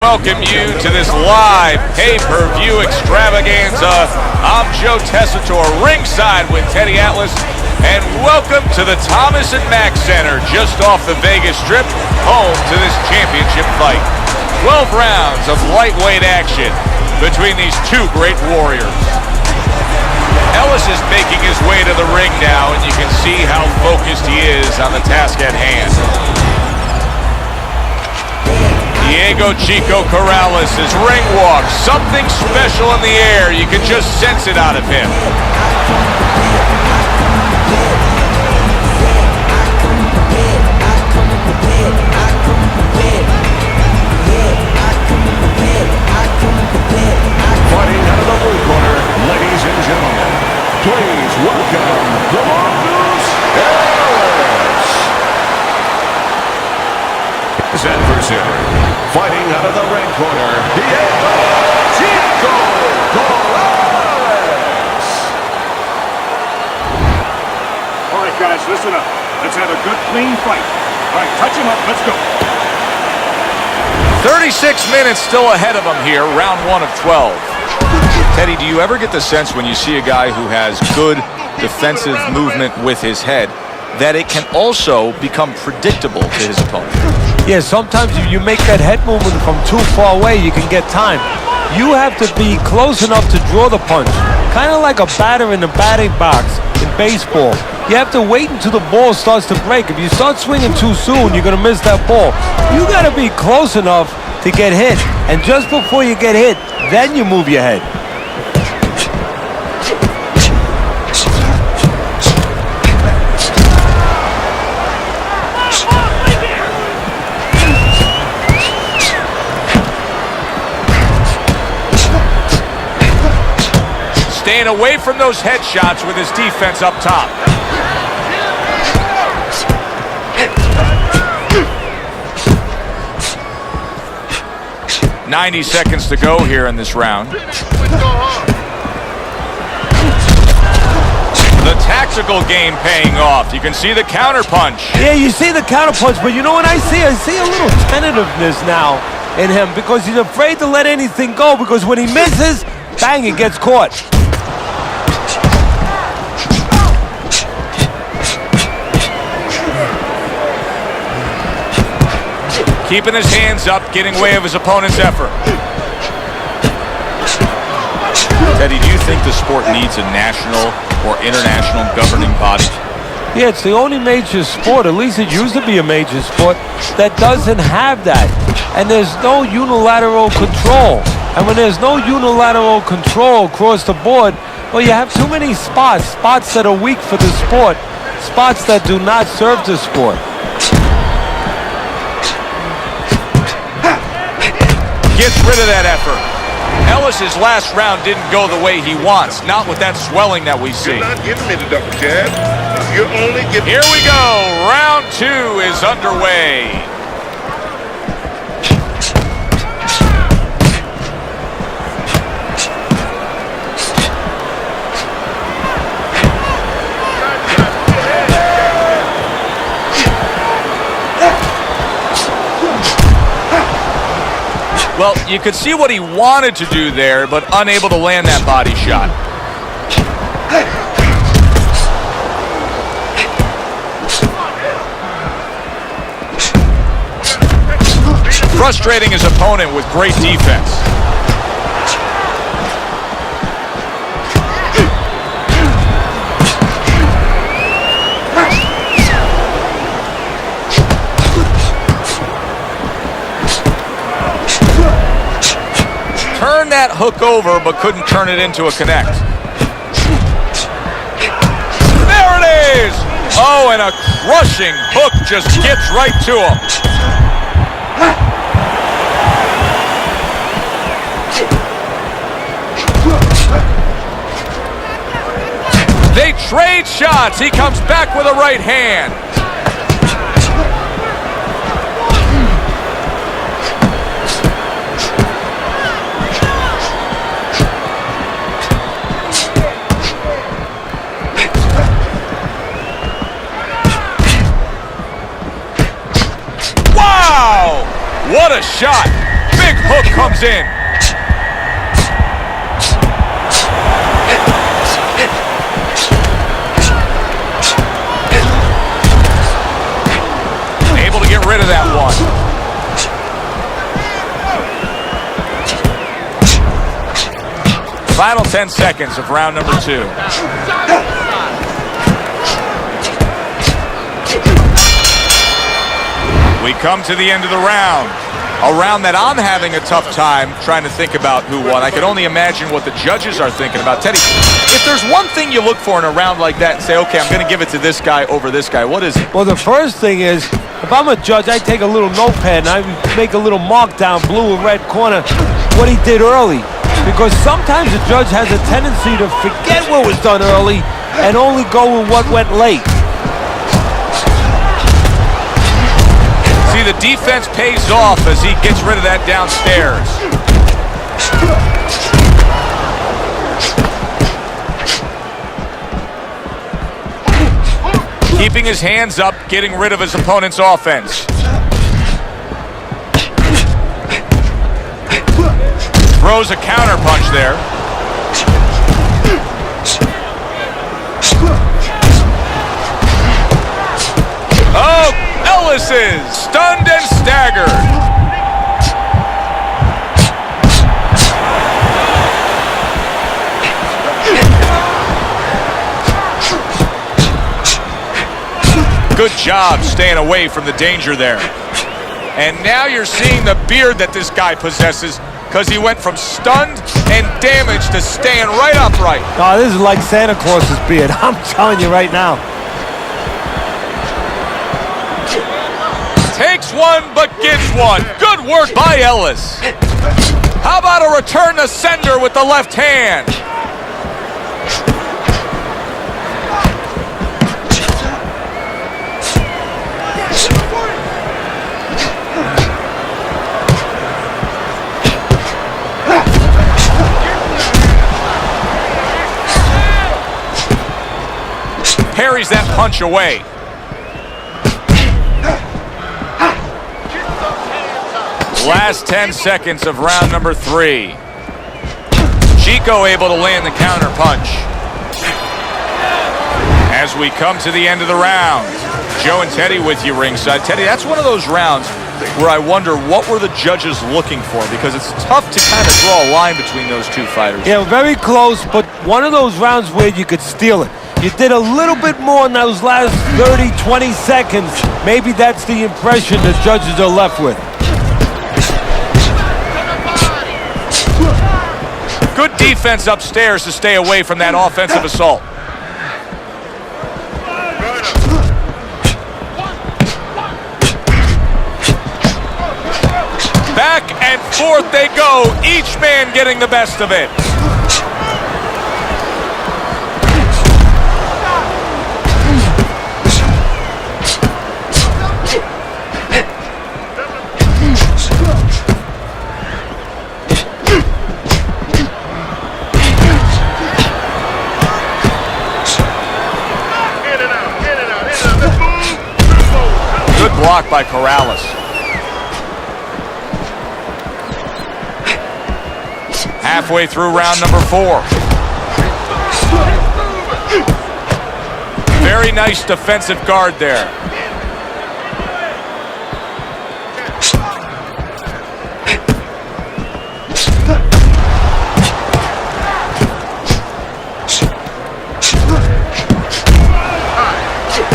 welcome you to this live pay-per-view extravaganza. I'm Joe Tessitore, ringside with Teddy Atlas, and welcome to the Thomas & Mack Center, just off the Vegas Strip, home to this championship fight. 12 rounds of lightweight action between these two great warriors. Ellis is making his way to the ring now, and you can see how focused he is on the task at hand. Diego CHICO Corrales, his ring walk, something special in the air. You can just sense it out of him. Fighting out of the blue corner, ladies and gentlemen, please welcome the Marvelous Ellis. His adversary, fighting out of the red corner, Diego CHICO Corrales. All right, guys, listen up. Let's have a good, clean fight. All right, touch him up. Let's go. 36 minutes still ahead of him here, round 1 of 12. Teddy, do you ever get the sense when you see a guy who has good defensive movement with his head that it can also become predictable to his opponent? Yeah, sometimes if you make that head movement from too far away, you can get time. You have to be close enough to draw the punch, kind of like a batter in the batting box in baseball. You have to wait until the ball starts to break. If you start swinging too soon, you're going to miss that ball. You got to be close enough to get hit. And just before you get hit, then you move your head. Staying away from those headshots with his defense up top. 90 seconds to go here in this round. The tactical game paying off. You can see the counter punch. Yeah, you see the counter punch, but you know what I see? I see a little tentativeness now in him because he's afraid to let anything go, because when he misses, bang, it gets caught. Keeping his hands up, getting way of his opponent's effort. Teddy, do you think the sport needs a national or international governing body? Yeah, it's the only major sport, at least it used to be a major sport, that doesn't have that. And there's no unilateral control. And when there's no unilateral control across the board, well, you have too many spots that are weak for the sport, spots that do not serve the sport. Gets rid of that effort. Ellis's last round didn't go the way he wants, not with that swelling that we see. You're not giving me the double jab. You're only giving... Here we go. Round 2 is underway. Well, you could see what he wanted to do there, but unable to land that body shot. Frustrating his opponent with great defense. Turned that hook over, but couldn't turn it into a connect. There it is! Oh, and a crushing hook just gets right to him. They trade shots. He comes back with a right hand. What a shot! Big hook comes in. Able to get rid of that one. Final 10 seconds of round number 2. We come to the end of the round. A round that I'm having a tough time trying to think about who won. I can only imagine what the judges are thinking about. Teddy, if there's one thing you look for in a round like that and say, okay, I'm going to give it to this guy over this guy, what is it? Well, the first thing is, if I'm a judge, I take a little notepad and I make a little mark down blue and red corner what he did early. Because sometimes a judge has a tendency to forget what was done early and only go with what went late. See, the defense pays off as he gets rid of that downstairs. Keeping his hands up, getting rid of his opponent's offense. Throws a counter punch there. Oh, Ellis is stunned and staggered. Good job staying away from the danger there. And now you're seeing the beard that this guy possesses, because he went from stunned and damaged to staying right upright. Oh, this is like Santa Claus's beard. I'm telling you right now. Takes one, but gets one. Good work by Ellis. How about a return to sender with the left hand? Parries that punch away. Last 10 seconds of round number 3. Chico able to land the counter punch. As we come to the end of the round, Joe and Teddy with you ringside. Teddy, that's one of those rounds where I wonder what were the judges looking for, because it's tough to kind of draw a line between those two fighters. Yeah, very close, but one of those rounds where you could steal it. You did a little bit more in those last 30, 20 seconds. Maybe that's the impression the judges are left with. Good defense upstairs to stay away from that offensive assault. Back and forth they go, each man getting the best of it. Good block by Corrales. Halfway through round number 4. Very nice defensive guard there.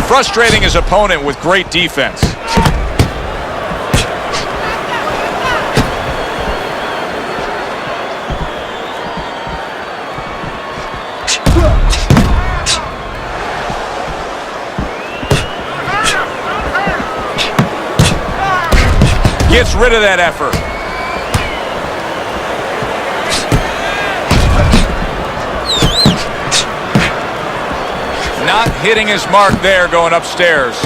Frustrating his opponent with great defense. Gets rid of that effort. Not hitting his mark there going upstairs.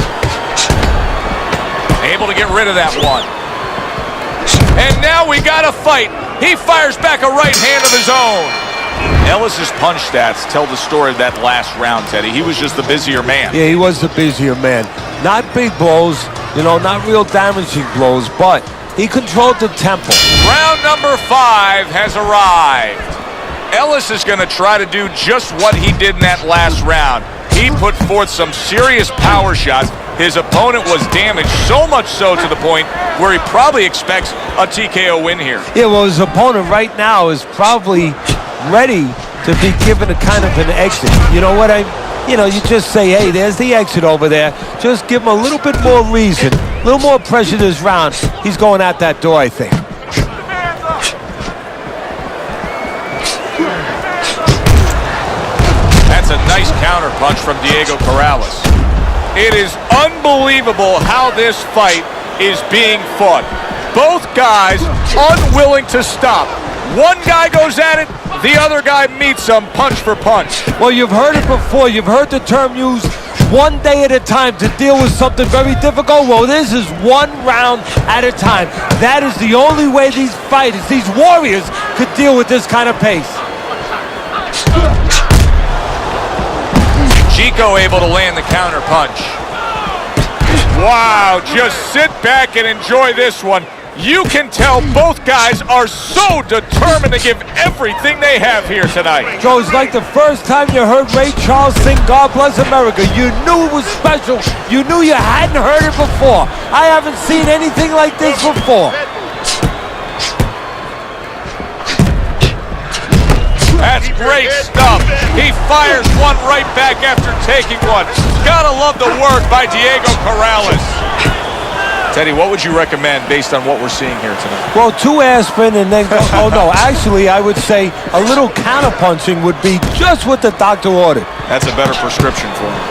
Able to get rid of that one. And now we got a fight. He fires back a right hand of his own. Ellis's punch stats tell the story of that last round, Teddy. He was just the busier man. Yeah, he was the busier man. Not big blows, you know, not real damaging blows, but He controlled the tempo. Round number 5 has arrived. Ellis is going to try to do just what he did in that last round. He put forth some serious power shots. His opponent was damaged, so much so to the point where he probably expects a TKO win here. Yeah, well, his opponent right now is probably ready to be given a kind of an exit. You know what you just say, hey, there's the exit over there. Just give him a little bit more reason, a little more pressure this round. He's going out that door, I think. That's a nice counter punch from Diego Corrales. It is unbelievable how this fight is being fought. Both guys unwilling to stop. One guy goes at it, the other guy meets him punch for punch. Well, you've heard it before. You've heard the term used, one day at a time to deal with something very difficult. Well, this is one round at a time. That is the only way these fighters, these warriors, could deal with this kind of pace. Chico able to land the counter punch. Wow, just sit back and enjoy this one. You can tell both guys are so determined to give everything they have here tonight. Joe, it's like the first time you heard Ray Charles sing God Bless America. You knew it was special. You knew you hadn't heard it before. I haven't seen anything like this before. That's great stuff. He fires one right back after taking one. Gotta love the work by Diego Corrales. Teddy, what would you recommend based on what we're seeing here tonight? Well, 2 aspirin and then go, oh no, actually I would say a little counterpunching would be just what the doctor ordered. That's a better prescription for him.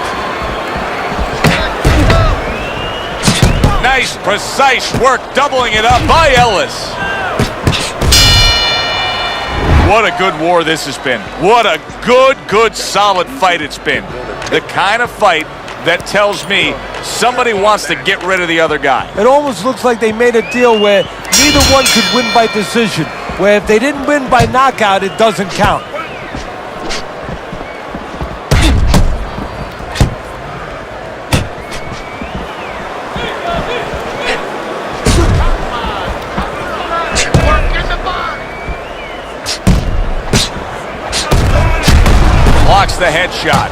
Nice, precise work, doubling it up by Ellis. What a good war this has been. What a good, solid fight it's been. The kind of fight that tells me somebody wants to get rid of the other guy. It almost looks like they made a deal where neither one could win by decision, where if they didn't win by knockout, it doesn't count. Blocks the headshot.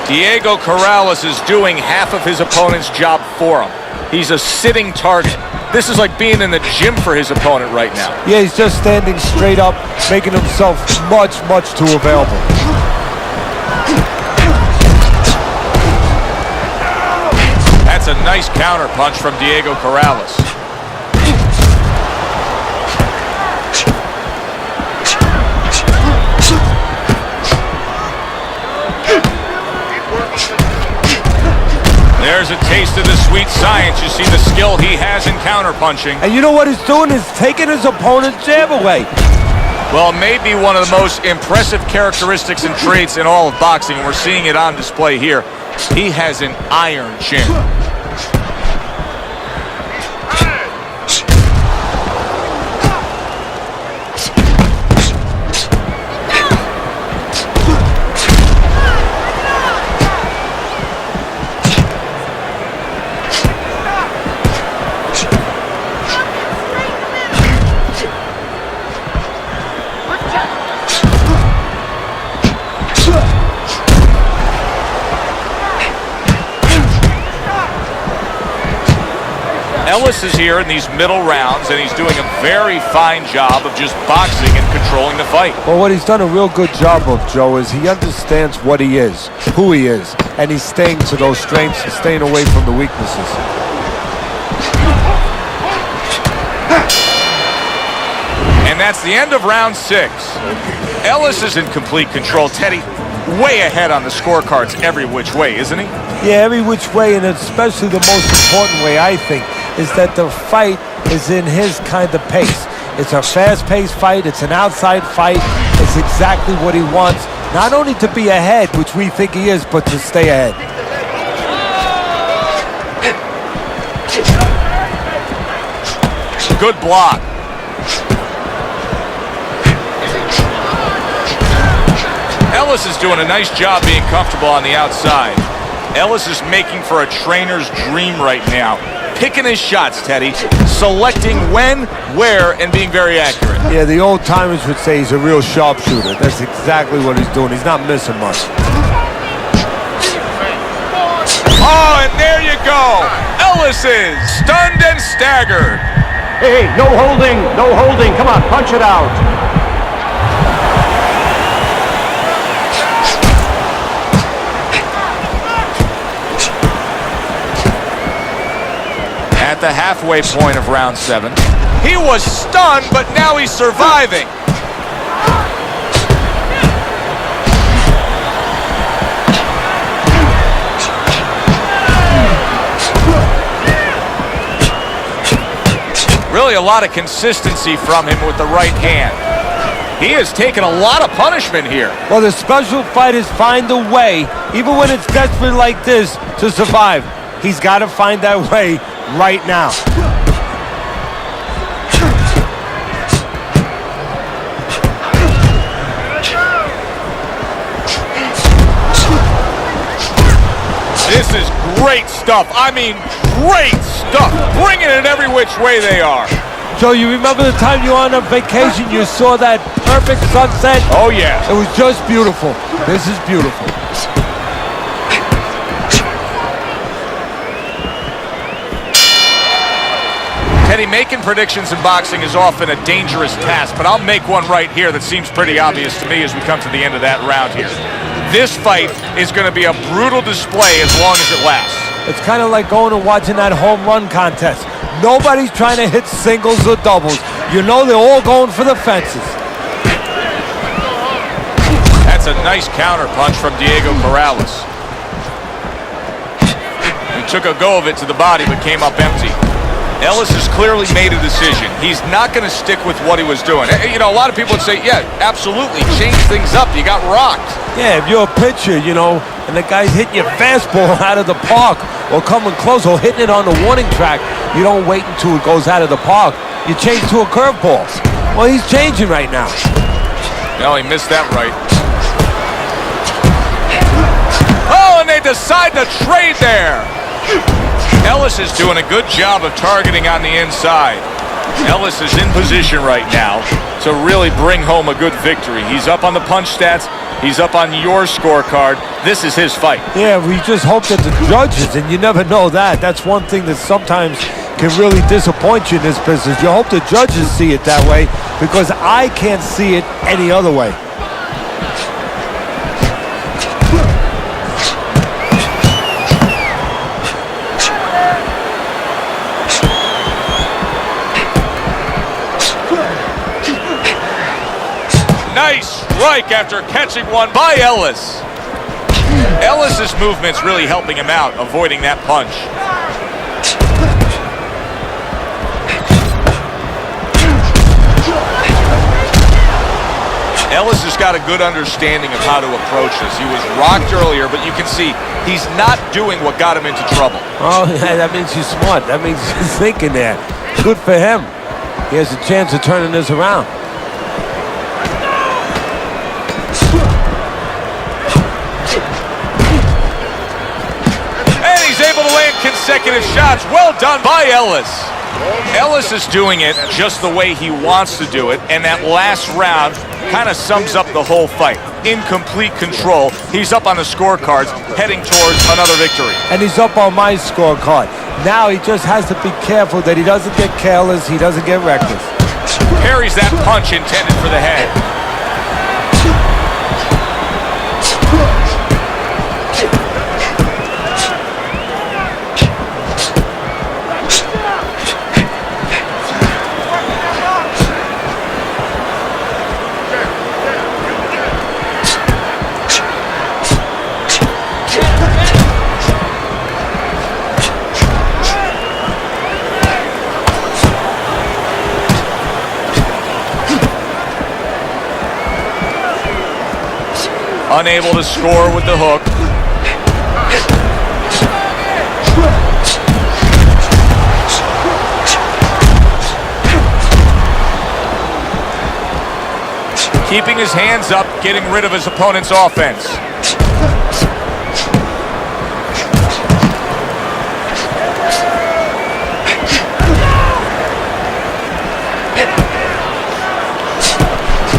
Diego Corrales is doing half of his opponent's job for him. He's a sitting target. This is like being in the gym for his opponent right now. Yeah, he's just standing straight up, making himself much too available. That's a nice counter punch from Diego Corrales. There's a taste of the sweet science. You see the skill he has in counterpunching. And you know what he's doing? He's taking his opponent's jab away. Well, maybe one of the most impressive characteristics and traits in all of boxing. We're seeing it on display here. He has an iron chin. Ellis is here in these middle rounds, and he's doing a very fine job of just boxing and controlling the fight. Well, what he's done a real good job of, Joe, is he understands what he is, who he is, and he's staying to those strengths and staying away from the weaknesses. And that's the end of round 6. Ellis is in complete control. Teddy, way ahead on the scorecards every which way, isn't he? Yeah, every which way, and especially the most important way, I think, is that the fight is in his kind of pace. It's a fast-paced fight. It's an outside fight. It's exactly what he wants, not only to be ahead, which we think he is, but to stay ahead. Good block. Ellis is doing a nice job being comfortable on the outside. Ellis is making for a trainer's dream right now. picking his shots, Teddy, selecting when, where, and being very accurate. Yeah, the old timers would say he's a real sharpshooter. That's exactly what he's doing. He's not missing much. Oh, and there you go. Ellis is stunned and staggered. Hey, no holding, no holding. Come on, punch it out. At the halfway point of round 7. He was stunned, but now he's surviving. Really a lot of consistency from him with the right hand. He has taken a lot of punishment here. Well, the special fighters find a way, even when it's desperate like this, to survive. He's got to find that way right now. This is great stuff. I mean, great stuff. Bringing it every which way they are. So you remember the time you were on a vacation, you saw that perfect sunset? Oh, yeah. It was just beautiful. This is beautiful. Teddy, making predictions in boxing is often a dangerous task, but I'll make one right here that seems pretty obvious to me as we come to the end of that round here. This fight is going to be a brutal display as long as it lasts. It's kind of like going and watching that home run contest. Nobody's trying to hit singles or doubles. You know they're all going for the fences. That's a nice counter punch from Diego Corrales. He took a go of it to the body but came up empty. Ellis has clearly made a decision. He's not going to stick with what he was doing. You know, a lot of people would say, yeah, absolutely, change things up. You got rocked. Yeah, if you're a pitcher, you know, and the guy's hitting your fastball out of the park or coming close or hitting it on the warning track, you don't wait until it goes out of the park. You change to a curveball. Well, he's changing right now. No, he missed that right. Oh, and they decide to trade there. Ellis is doing a good job of targeting on the inside. Ellis is in position right now to really bring home a good victory. He's up on the punch stats. He's up on your scorecard. This is his fight. Yeah, we just hope that the judges, and you never know that. That's one thing that sometimes can really disappoint you in this business. You hope the judges see it that way because I can't see it any other way. Nice strike after catching one by Ellis. Ellis's movement's really helping him out, avoiding that punch. Ellis has got a good understanding of how to approach this. He was rocked earlier, but you can see he's not doing what got him into trouble. Oh, yeah, that means he's smart. That means he's thinking there. Good for him. He has a chance of turning this around. Consecutive shots. Well done by Ellis. Ellis is doing it just the way he wants to do it, and that last round kind of sums up the whole fight. In complete control. He's up on the scorecards, heading towards another victory. And he's up on my scorecard. Now he just has to be careful that he doesn't get careless, he doesn't get reckless. Parries that punch intended for the head. Unable to score with the hook. Keeping his hands up, getting rid of his opponent's offense.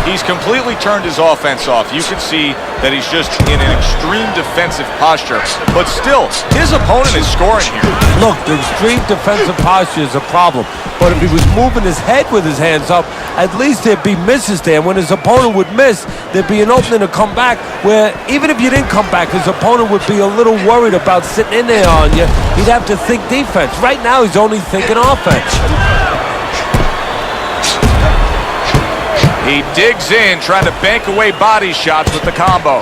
He's completely turned his offense off. You can see that he's just in an extreme defensive posture. But still, his opponent is scoring here. Look, the extreme defensive posture is a problem. But if he was moving his head with his hands up, at least there'd be misses there. When his opponent would miss, there'd be an opening to come back where even if you didn't come back, his opponent would be a little worried about sitting in there on you. He'd have to think defense. Right now, he's only thinking offense. He digs in, trying to bank away body shots with the combo.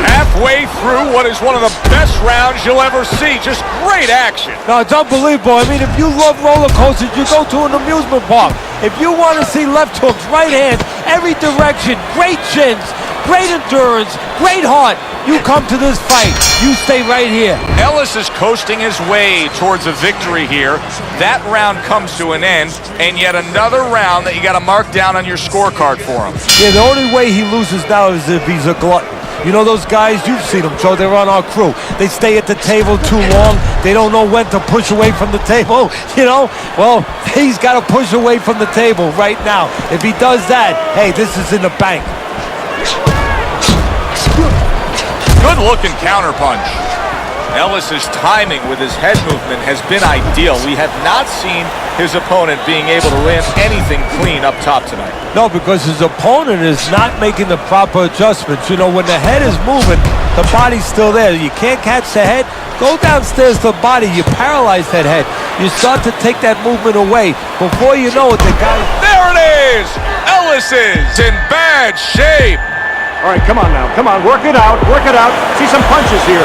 Halfway through what is one of the best rounds you'll ever see. Just great action. No, it's unbelievable. I mean, if you love roller coasters, you go to an amusement park. If you want to see left hooks, right hands, every direction, great chins, great endurance, great heart, you come to this fight. You stay right here. Ellis is coasting his way towards a victory here. That round comes to an end, and yet another round that you got to mark down on your scorecard for him. Yeah, the only way he loses now is if he's a glutton. You know those guys, you've seen them, Joe, they're on our crew. They stay at the table too long. They don't know when to push away from the table, you know? Well, he's got to push away from the table right now. If he does that, hey, this is in the bank. Good-looking counterpunch. Ellis's timing with his head movement has been ideal. We have not seen his opponent being able to land anything clean up top tonight. No, because his opponent is not making the proper adjustments. You know, when the head is moving, the body's still there. You can't catch the head. Go downstairs to the body. You paralyze that head. You start to take that movement away. Before you know it, the guy... There it is! Ellis is in bad shape. All right, come on now. Come on, work it out. Work it out. See some punches here.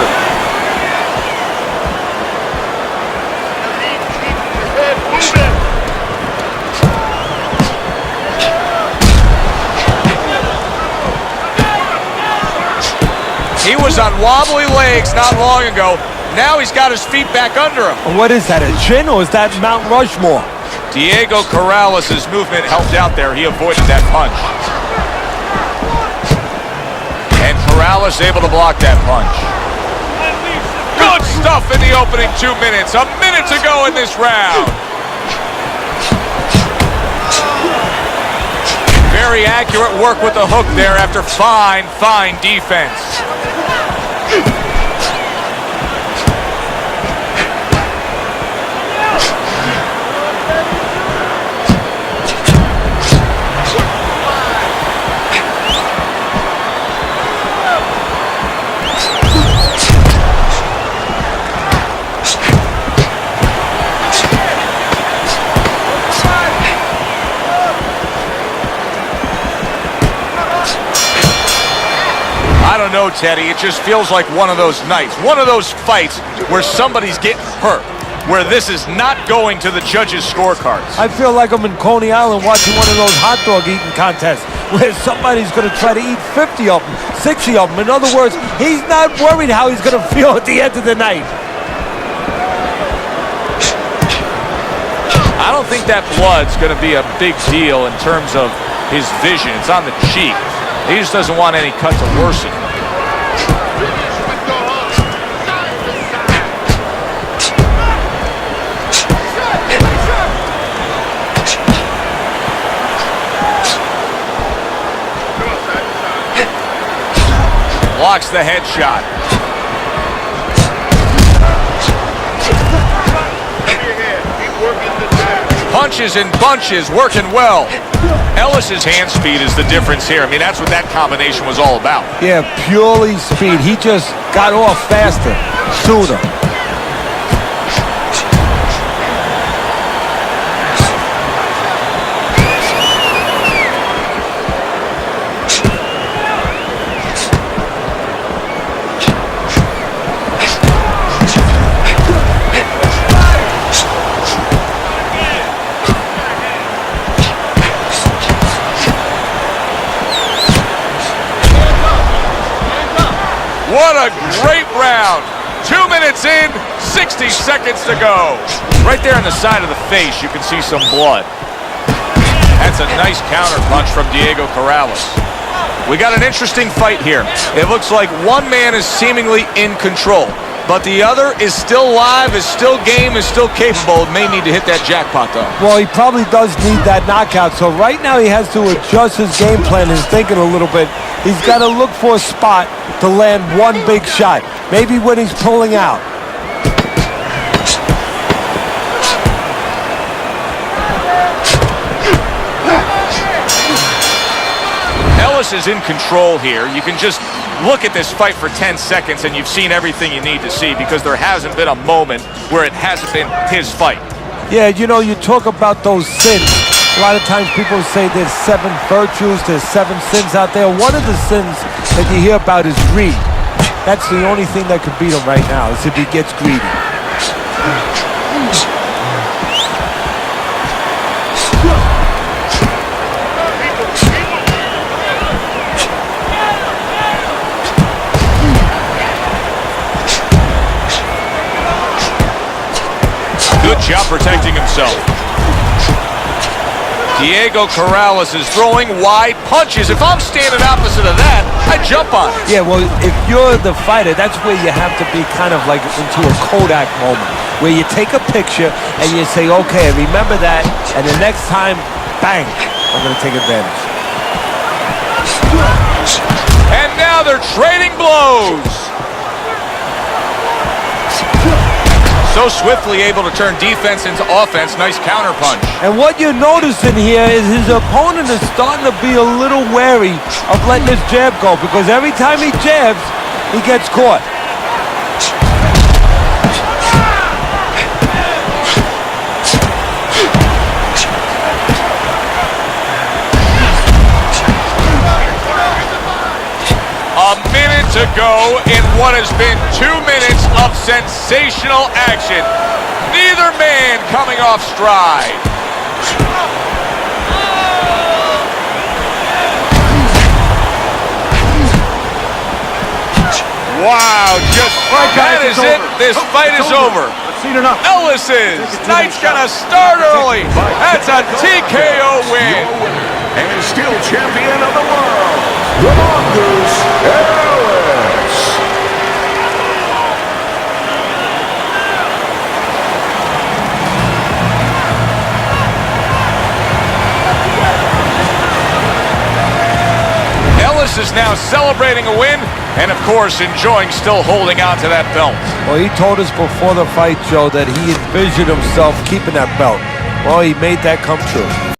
He was on wobbly legs not long ago. Now he's got his feet back under him. What is that, a chin, or is that Mount Rushmore? Diego Corrales' movement helped out there. He avoided that punch. And Corrales able to block that punch. Good stuff in the opening 2 minutes. A minute to go in this round. Very accurate work with the hook there after fine defense. I don't know, Teddy. It just feels like one of those nights, one of those fights where somebody's getting hurt, where this is not going to the judges' scorecards. I feel like I'm in Coney Island watching one of those hot dog eating contests where somebody's going to try to eat 50 of them, 60 of them. In other words, he's not worried how he's going to feel at the end of the night. I don't think that blood's going to be a big deal in terms of his vision. It's on the cheek. He just doesn't want any cut to worsen. Blocks the headshot. Punches and bunches, working well. Ellis's hand speed is the difference here. I mean, that's what that combination was all about. Yeah, purely speed. He just got off faster, sooner. What a great round. 2 minutes in, 60 seconds to go. Right there on the side of the face, you can see some blood. That's a nice counter punch from Diego Corrales. We got an interesting fight here. It looks like one man is seemingly in control. but the other is still live, is still game, is still capable. May need to hit that jackpot, though. Well, he probably does need that knockout. So right now he has to adjust his game plan, his thinking a little bit. He's got to look for a spot to land one big shot. Maybe when he's pulling out. Ellis is in control here. You can just look at this fight for 10 seconds and you've seen everything you need to see, because there hasn't been a moment where it hasn't been his fight. Yeah, you know, you talk about those sins. A lot of times people say there's 7 virtues, there's 7 sins out there. One of the sins that you hear about is greed. That's the only thing that could beat him right now, is if he gets greedy. Good job protecting himself. Diego Corrales is throwing wide punches. If I'm standing opposite of that, I jump on it. Yeah, well, if you're the fighter, that's where you have to be kind of like into a Kodak moment, where you take a picture and you say, okay, remember that, and the next time, bang, I'm going to take advantage. And now they're trading blows. So swiftly able to turn defense into offense. Nice counter punch. And what you're noticing here is his opponent is starting to be a little wary of letting his jab go, because every time he jabs, he gets caught. A minute to go in what has been 2 minutes of sensational action. Neither man coming off stride. Wow, just that is it. This fight is over. Ellis is. Night's gonna start early. That's a TKO win. And still champion of the world, the Mongoose, Ellis. Ellis is now celebrating a win and, of course, enjoying still holding on to that belt. Well, he told us before the fight, Joe, that he envisioned himself keeping that belt. Well, he made that come true.